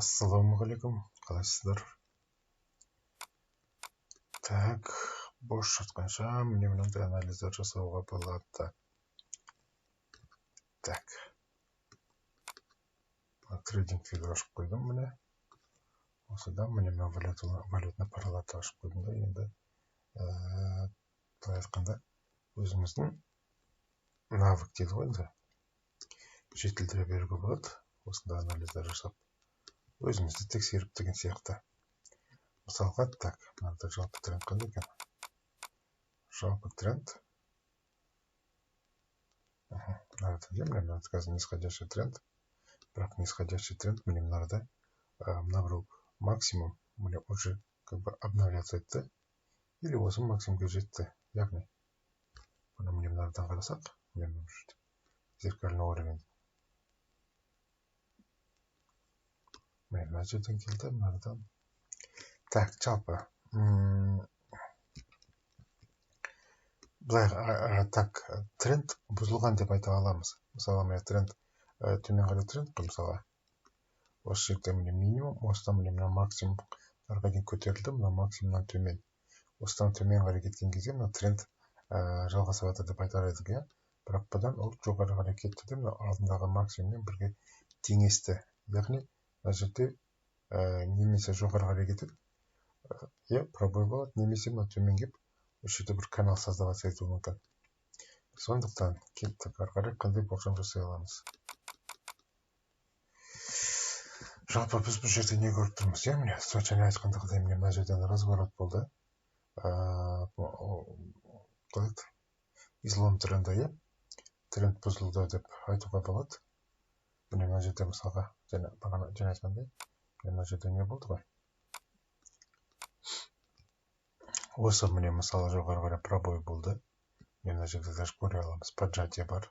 Ассалаумағалейкум, қалайсыздар? Так, бош жатқанша міне мынандай анализдер жасауға болады. Так, трейдинг фигур ашып қойдым міне. Осыдан міне валютный параларды ашып қойдым да, енді былай айтқанда өзіміздің навык дейді ғой енді. Жетілдіре беруге болады. Осында анализдер жасап өзімізді тексеріп деген сияқты. Мысалға, так, мынада жалпы тренд қандай екен? Жалпы тренд. Мына қазір нисходящий тренд. Бірақ нисходящий тренд міне мынада мына бір максимум міне уже как бы обновляться етті. Или осы максимумға жетті. Яғни міне мынадан қарасақ, міне зеркальный уровень. Міне мына жерден келді, мынадан. Так, жалпы. Так, тренд бұзылған деп айта аламыз. Мысалы, мына тренд төмен қарай тренд қой, мысалы. Осы жерде міне минимум, осыдан міне мына максимумдарға дейін көтерілді, мына максимумнан төмен. Осыдан төмен қарай кеткен кезде мына тренд жалғасып жатыр деп айтар едік, иә. Бірақ бұдан ол жоғары қарай кетті де, мына алдындағы максимуммен бірге теңесті. Яғни мына жерде немесе жоғары қарай кетеді, пробой болады, немесе мына төмен келіп, осы жерде бір канал создаваться етуі мүмкін. Сондықтан кеттік, ары қарай қандай болжам жасай аламыз. Жалпы біз бұл жерде не көріп тұрмыз, иә, міне, жаңа айтқандағыдай міне мына жерден разворот болды. Излом тренді, иә, тренд бұзылды деп айтуға болады. Міне мына жерде мысалға, жаңа айтқандай, мына жерде не болды ғой? Осы міне мысалы жоғары қарай пробой болды. Мына жерде даже көре аламыз. Поджатие бар,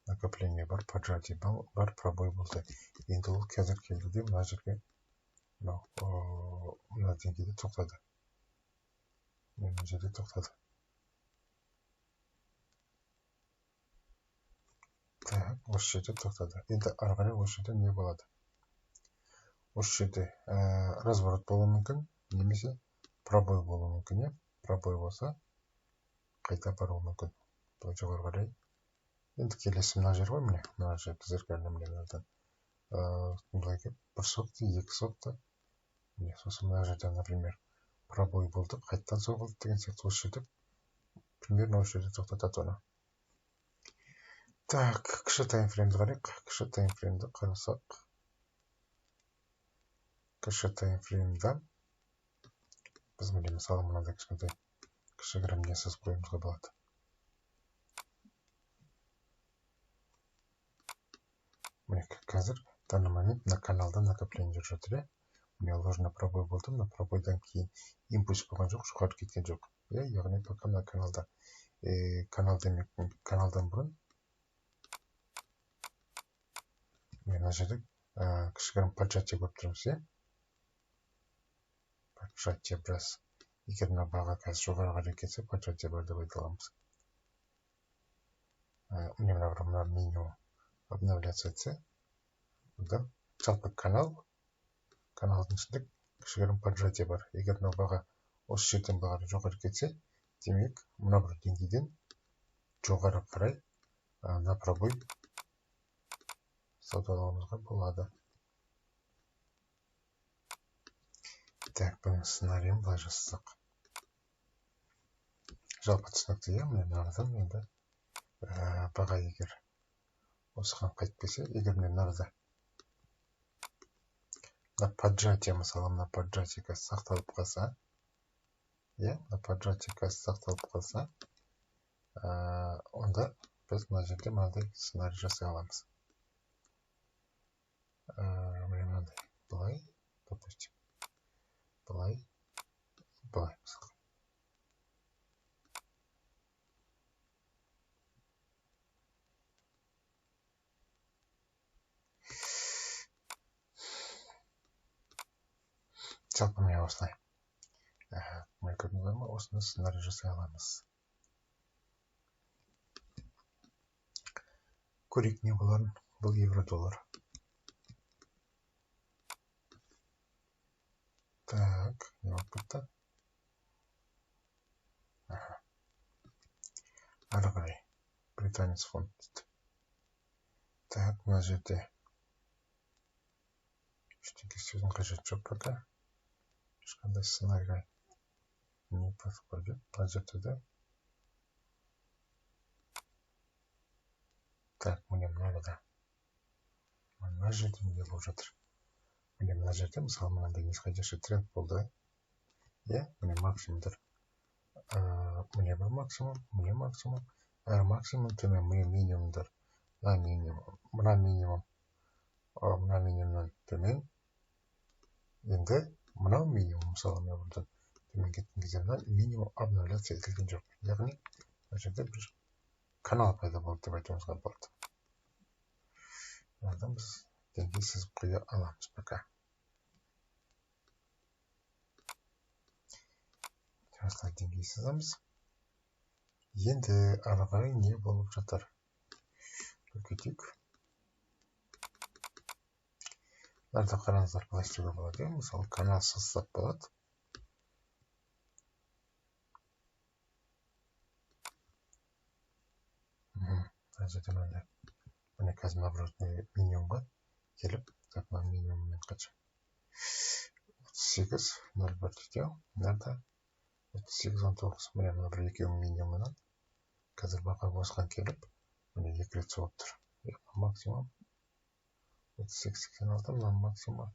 накопление бар, поджатие бар, пробой болды. Енді ол қазір келді де мына жерге мына деңгейде тоқтады. Мына жерде тоқтады. Так, осы жерде тоқтады. Енді ары қарай осы жерде не болады? Осы жерде разворот болуы мүмкін, немесе пробой болуы мүмкін, иә? Пробой болса, қайта баруы мүмкін. Бұл жоғары қарай. Енді келесі мына жер ғой, міне, мына жерді зеркальный мынадан. Бұлай кеп, бір соқты, екі соқты. Міне, сосын мына жерде, например, пробой болды, қайттан соғылды деген сияқты осы жерде. Примерно осы жерде тоқтатады оны. Так, кіші таймфреймді қарайық. Кіші таймфреймді қарасақ. Кіші таймфреймді біз міне мысалы мынандай кішкентай кішігірім не сызып қоюымызға болады. Міне қазір данный момент на каналда накопление жүріп жатыр. Міне ложный пробой болды, мына пробойдан кейін импульс болған жоқ, жоғары кеткен жоқ. Яғни пока мына каналда каналдан бұрын мына жерде кішігірім поджатие көріп тұрмыз, иә? Поджатие біраз. Егер мына баға қазір жоғары қарай кетсе, поджатие бар деп айта аламыз. Міне мына минимум обновляться етсе, онда жалпы каналдың ішінде кішігірім поджатие бар. Егер мына баға осы жерден баға жоғары кетсе, демек мына бір деңгейден жоғары қарай мына пробой саудалауымызға болады. Так, бұның сценарийін былай жасасақ. Жалпы түсінікті, иә, міне мынадан енді баға егер осыған қайтпесе, егер міне мынада поджатие, мысалы мына поджатие сақталып қалса, иә, мына поджатие сақталып қалса, онда біз мына жерде мынандай сценарий жасай аламыз. Міне мынандай, былай, допустим, былай, мысалы. Жалпы міне осылай. Мен көрдіңіз ма, осыны сценарий жасай аламыз. Көрейік не боларын, бұл евро-доллар. не болып кетті. Ары қарай британец фонд дейді. Так, мына жерде ештеңе істеудің қажеті жоқ пока. Ешқандай сценарийға не подходит. Мына жерде де. Так, міне мынада. Мына жерде не болып жатыр? Міне мына жерде мысалы мынандай нисходящий тренд болды. Иә, міне максимумдар. Міне бір максимум, міне максимум. Әр максимум төмен, міне минимумдар. Мына минимум, мына минимумнан төмен. Енді мынау минимум, мысалы мен бұдан төмен кеткен кезде мына минимум обновляция етілген жоқ. Яғни мына жерде бір канал пайда болды деп айтуымызға болады. Одан біз деңгей сызып қоя аламыз пока. Осылай деңгей сызамыз. Енді ары қарай не болып жатыр? Көрсетейік. Мынада қараңыздар, былай істеуге болады. Мысалы канал сызсақ болады. Мына жерде мынандай. Міне қазір наоборот минимумға келіп, так мына минимуммен қанша? 38.01 дейді. Мынада 38.19. Міне мына бір екеуінің минимумынан қазір баға осыған келіп, міне екі рет соғып тұр. Максимум 38.86, мына максимум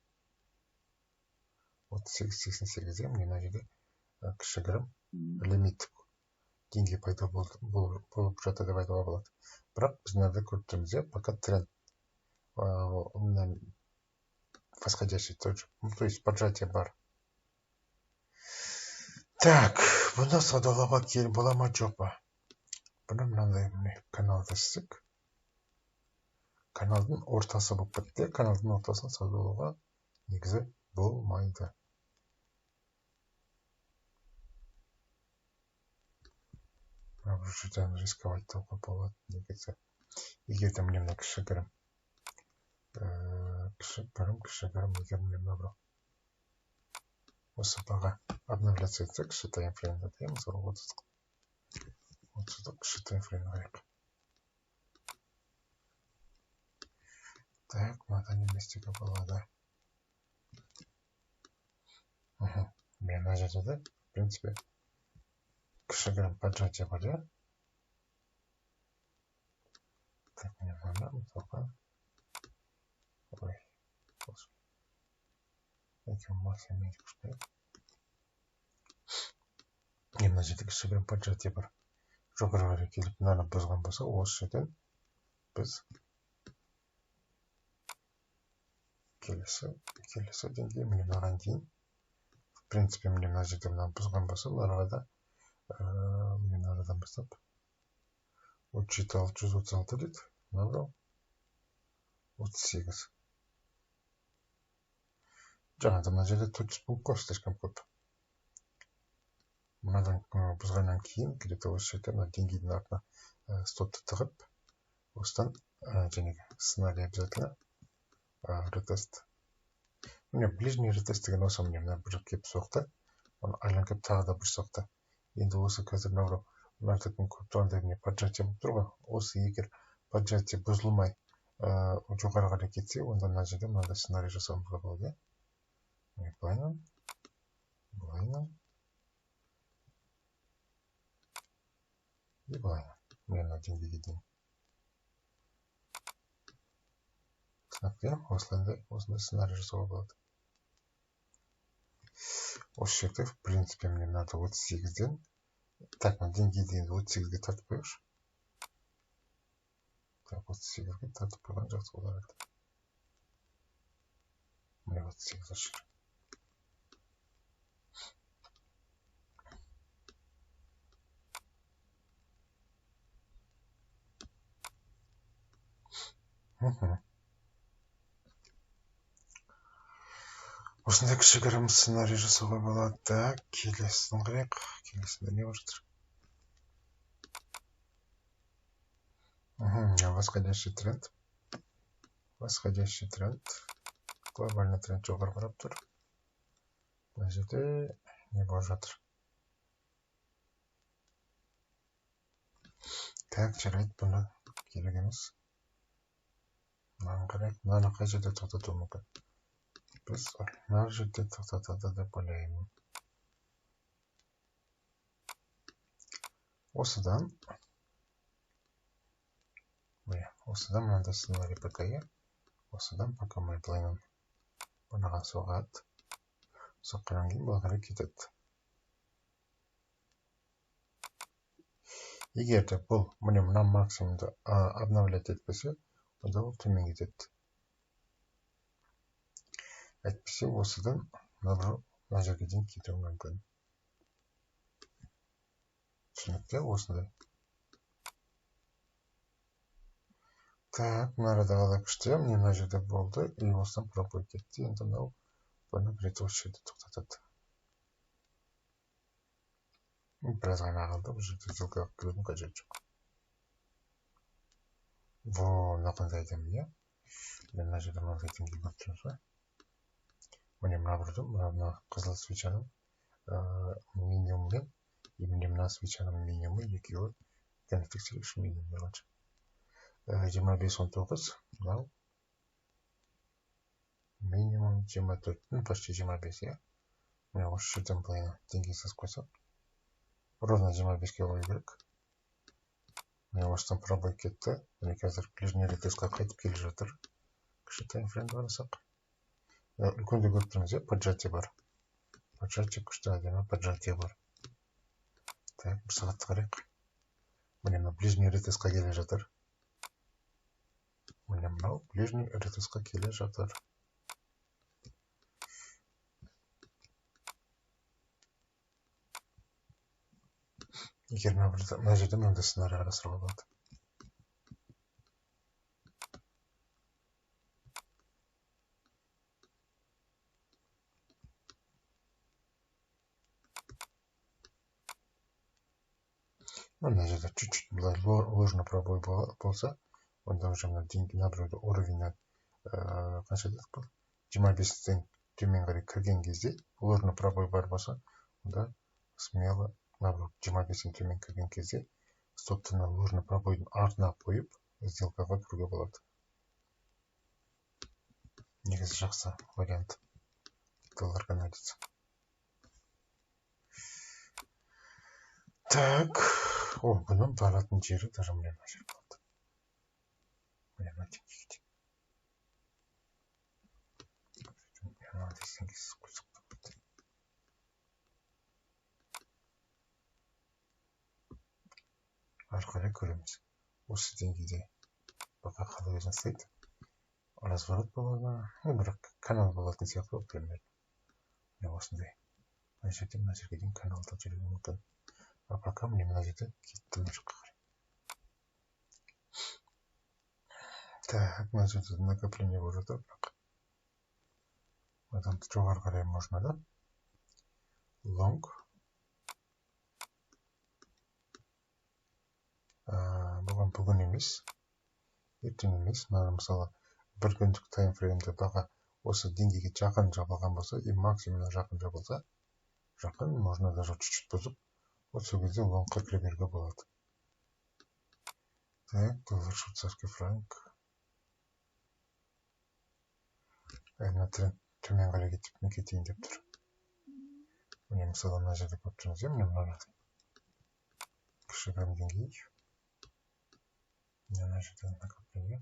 38.88. Міне мына жерде кішігірім лимиттік деңгей пайда болып жатыр деп айтуға болады. Бірақ біз мынада көріп тұрмыз, пока тренд восходящий, то есть поджатие бар. Так, бұны саудалауға келіп бола ма жоқ па? Бұны мынандай каналды істік. Каналдың ортасы болып кетті. Каналдың ортасын саудалауға негізі болмайды. Бір жерден рисковать тауға болады негізі. Егер де міне кішігірім егер міне бір осы баға обновляция етсе, кіші таймфреймді дейміз, мысалы 30-дық кіші таймфреймді қайық. Так, мынада не істеуге болады? Мен мына жерде де, в принципе, кішігірім поджатие бар, иә? Так, міне мына мысалға. Ой, екеуі максимум етіп күшпейді. Мына жерде кішігірім поджатие бар. Жоғары қарай келіп, мынаны бұзған болса, осы жерден біз келесі деңгей міне мынаған дейін. В принципе, міне мына жерде мынаны бұзған болса, міне арадан бастап 37.636 дейді. Мынау 38. Жаңада мына жерде 400 пункт қой, слишком көп. Мынадан бұзғаннан кейін, где-то осы жерде мына деңгейдің артына стопты тығып, осыдан жәнегі сценарий обязательно ретест. Міне ближний ретест деген осы міне бір кеп соқты, оны айлан кеп тағы да бір соқты. Енді осы қазір мынау көп тұрғанда міне поджатие болып тұр ғой. Осы егер поджатие бұзылмай жоғары қарай кетсе, онда мына жерде мынандай сценарий жасауымызға болады. Былайынан. И былайынан. Мен мына деңгейге дейін. Түсінікті, осындай сценарий жасауға болады. Осы жерде, в принципе, мне надо 38-ден. Так, мына деңгей дейінді 38-ге тартып қойғыш. Так, 38-ге тартып қойған жақсы болар еді. Міне 38 ашыр. Осындай кішігірім сценарий жасауға болады. Так, келесін қарайық. Келесінде не бар жатыр? Восходящий тренд. Глобальный тренд жоғары қарап тұр. мына жерде не болып жатыр. Так, жарайды, бұны керек емес. Мынаны қарайық, мынаны қай жерде тоқтатуы мүмкін? Біз мына жерде тоқтатады деп ойлаймын. Осыдан мынандай сценарий ПК-ге, осыдан пока майплайнын бұнаға соғады. Соққаннан кейін бұға қарай кетеді. Егер де бұл мына максимумды обновлять етпесе, онда ол төмен кетеді. Әйтпесе осыдан мына жерге дейін кетуі мүмкін. Түсінікті, осындай. Так, мына арада қалай күшті, мына жерде болды, и осыдан пробой кетті. Енді мынау бұны бір рет осы жерде тоқтатады. Біраз ғана қалды, бұл жерде сделкаға кірудің қажеті жоқ. Мына қандай әдемі, иә? Мына жерде мынандай деңгей көріп тұрмыз ба? Мына қызыл свечаның минимумы мен мына свечаның минимумы екеуі коннектор үшін минимум болғанша. 25-19, мынау минимум 24, почти 25, иә? Мына осы жерден былайына деңгей сызып қойсақ, ровно 25-ке қою керек. Мына осыдан пробой кетті. Міне қазір ближний ретесқа қайтып келе жатыр. Кіші таймфреймді қарасақ. Үлкенде көріп тұрмыз, иә? Поджатие бар. Поджатие күшті әдемі поджатие бар. Так, бір сағатты қарайық. Міне мына ближний ретесқа келе жатыр. Міне мынау ближний ретесқа келе жатыр. Егер мына жерде мынандай сценарий қарастыруға болады. Мына жерде чуть-чуть ложный пробой болса, онда уже мына біреуді уровеньнен қанша дедік бұл? 25-тен төмен қарай кірген кезде ложный пробой бар болса, онда смело 25-тен төмен кірген кезде стоптың ложный пробойдың артына қойып сделкаға кіруге болады. Негізі жақсы вариант. Доллар канадец. Так, бұның баратын жері даже мына жер болады. Мына деңгейде. Мынандай деңгейсіз қойсақ та болады. Ары қарай көреміз. Осы деңгейде бақа қалай өзін істейді. Разворот болады. Бірақ канал болатын сияқты примерно. Мына осындай. Мына жерге дейін каналда жүруі мүмкін. А пока мне мына жерде кетті мына жаққа қарай. Так, мына жерде накопление болып жатыр, бірақ одан жоғары қарай можно, да? Long. Бұған бүгін емес, ертең емес. Мысалы, бір күндік таймфреймде баға осы деңгейге жақын жабылған болса, и максимумына жақын жабылса, жақын, можно даже чуть-чуть бұзып, осы кезде лонгқа кіре беруге болады. Так, доллар швейцарский франк. Мына тренд төмен қарай кетейін деп тұр. Міне мысалы мына жерде көріп тұрмыз, міне мынаны кішігірім деңгей. Мына жерде накопление.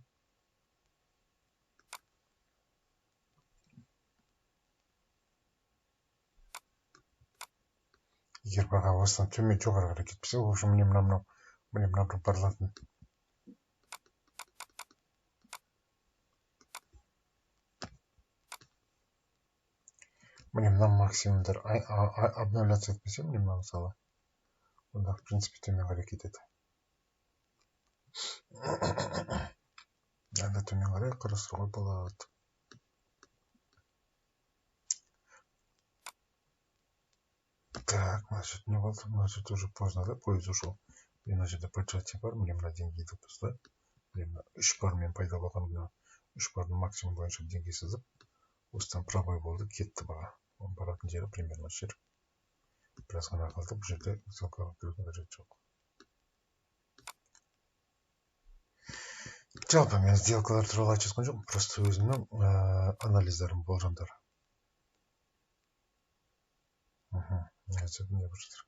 Егер баға осыдан төмен жоғары қарай кетпесе, в общем, міне мына бір барлатын. Міне мына максимумдар обновляться етпесе, міне мына мысалы. Онда, в принципе, төмен қарай кетеді. Анда төмен қарай қарастыруға болады. Так, мына жерде не болды? Мына жерде уже поздно, да? Поезд ушел. Мына жерде поджатие бар, міне мына деңгейді бұзды. Мына 3 бармен пайда болған, мына 3 бардың максимум бойынша деңгей сызып, осыдан пробой болды, кетті баға. баратын жері примерно осы жер. Біраз ғана қалды, бұл жерде сделкаға кірудің қажеті жоқ. Жалпы мен сделкалар туралы айтып жатқан жоқпын, просто өзімнің анализдерім, болжамдар. Не болып жатыр.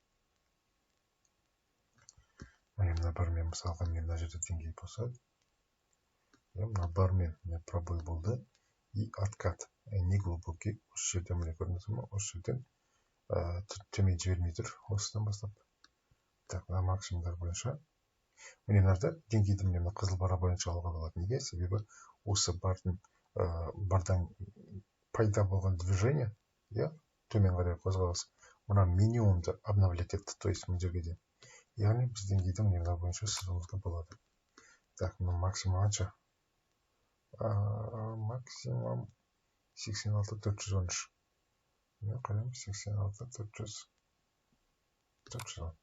Мына бармен мысалға мен мына жерде деңгей болса, мына бармен пробой болды и откат. Не глубокий, осы жерден міне көрдіңіз ме, осы жерден төмен жібермей тұр, осыдан бастап. Так, мына максимумдар бойынша. Міне мынада деңгейді мына қызыл бара бойынша алуға болады. Неге? Себебі осы бардан пайда болған движение, төмен қарай қозғалыс, мына минимумды обновлять етті, то есть мына жерге дейін. Яғни біз деңгейді мына бойынша сызуымызға болады. Так, мына максимум қанша? Максимум 86-413. Мен қараймын 86-410.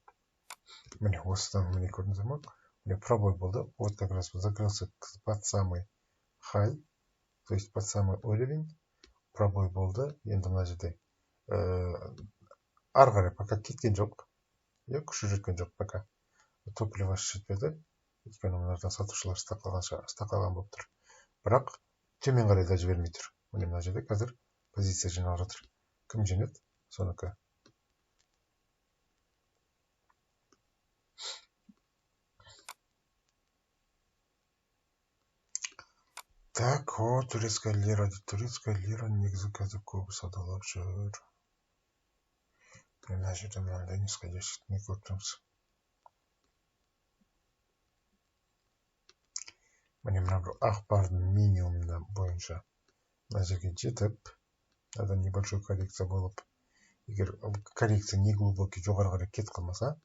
Міне осыдан міне көрдіңіздер ме? Міне пробой болды. Вот как раз закрылся под самый high, то есть под самый уровень. Пробой болды. Енді мына жерде ары қарай пока кеткен жоқ. Күші жеткен жоқ пока. Топливо жетпеді. Өйткені мынадан сатушылар стақалған болып тұр. Бірақ төмен қарай да жібермей тұр. Міне мына жерде қазір позиция жинап жатыр. Кім жеңеді? Соныкі. Так, турецкая лира. Турецкая лира негізі қазір көбі саудалап жүр. Мына жерде мынандай нисходящий көріп тұрмыз. Міне мына бір ақпардың минимумына бойынша мына жерге жетіп, мынада небольшой коррекция болып, егер коррекция не глубокий жоғары қарай кетіп қалмаса,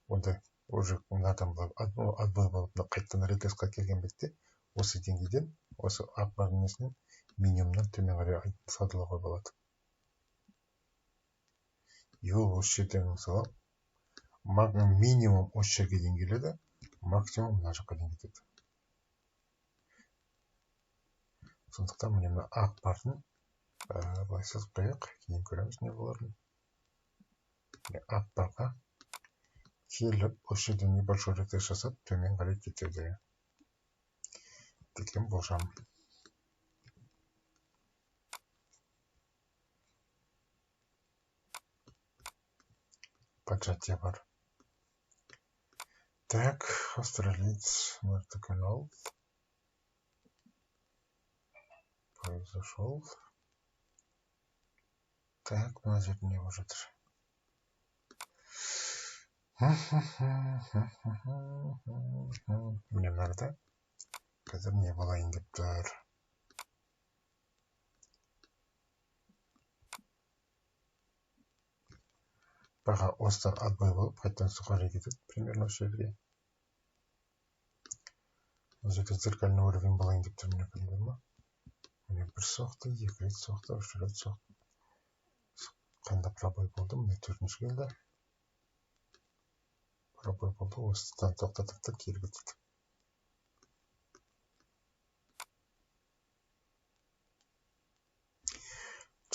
онда уже мынадан отбой болып қайтадан ретестқа келген бетте осы деңгейден, осы ақпардың несінен минимумнан төмен қарай саудалауға болады. И ол осы жерден мысалы минимум осы жерге дейін келеді, максимум мына жаққа дейін кетеді. Сондықтан міне мына ақпардың былай сызып қояйық, кейін көреміз не боларын. Ақпарға келіп, осы жерден небольшой ретест жасап, төмен қарай кетеді деген болжам. Поджатие бар. Так, австралиец, канал произошел. Так, мына жерде не болып жатыр? Міне мынада қазір не болайын деп тұр. Баға осыдан отбой болып, қайтадан суқарай кетеді, примерно осы жерге. Бұл жерде зеркальный уровень болайын деп тұр, міне көрдіңіздер ме? Міне бір соқты, екі рет соқты, үш рет соқты. Қанда пробой болды, міне төртінші келді. Пробой болды, осыдан тоқтатып та кері кетеді.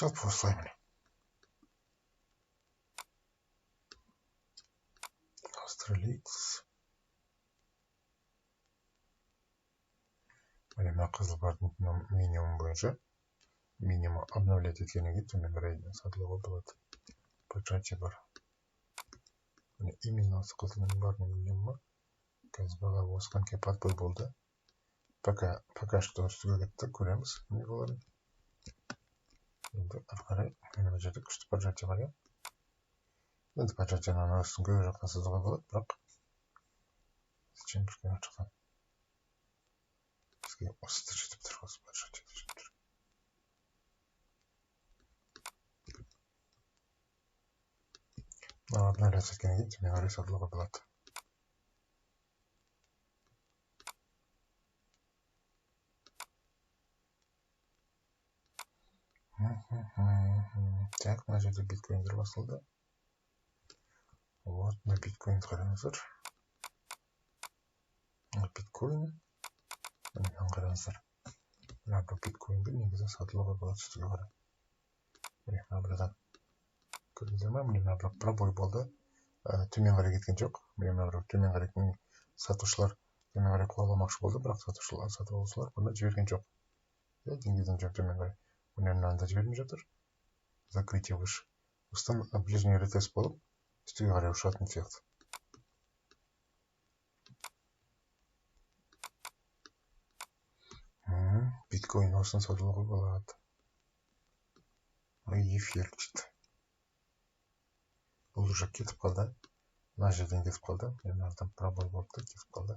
Жалпы осылай міне. Австралиец. Міне мына қызыл бардың минимум бойынша, минимум обновлять еткеннен кейін төмен қарай сатылуға болады. Поджатие бар. Міне именно осы қызыл бардың минимумы қазір баға осыған келіп отбой болды. Пока что үстіге кетті, көреміз не боларын. Енді ары қарай мына жерде күшті поджатие бар. Енді поджатияны ана үстін көбі жақтан сызуға болады, бірақ зачем бізге ана жақтан? Бізге осыда жетіп тұр, осы поджатияда жетіп тұр. Обновлять еткеннен кейін төмен қарай сатылуға болады. Так, мына жерде биткоиндер басылды. Вот, на биткоин қараңыздар. Биткоин. Мына қараңыздар. Мына биткоинді негізі сатылуға болады үстіге қарай. Мына бұрадан көрдіңіздер ме? Мына бір пробой болды. Төмен қарай кеткен жоқ. Мына бір төмен қарай сатушылар төмен қарай қуаламақшы болды, бірақ сатып алушылар бұны жіберген жоқ. Деңгейден жоқ төмен қарай. Мынаны да жібермей жатыр. Закрытие выше. Осыдан ближний ретест болып, үстіге қарай ұшатын сияқты. Биткоин осыны саудалауға болады. Эфир дейді. Бұл уже кетіп қалды. Мына жерден кетіп қалды. Мен артынан пробой болыпты, кетіп қалды.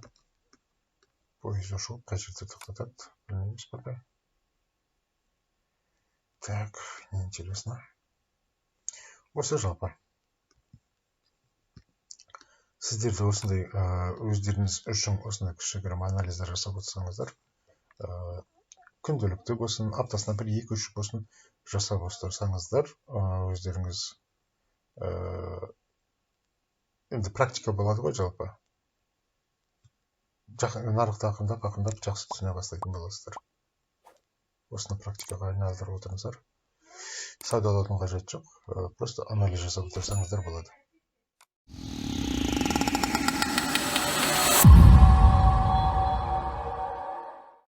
Поезд ұшу қай жерде тоқтатады? Білмейміз пока. Так, неинтересно. Осы жалпы. Сіздер де осындай өздеріңіз үшін осындай кішігірім анализдер жасап отырсаңыздар, күнделікті болсын, аптасына 1-2-3 болсын жасап отырсаңыздар, өздеріңіз енді практика болады ғой жалпы. Нарықты ақырындап жақсы түсіне бастайтын боласыздар. Осыны практикаға айналдырып отырыңыздар. Саудалаудың қажеті жоқ, просто анализ жасап отырсаңыздар болады.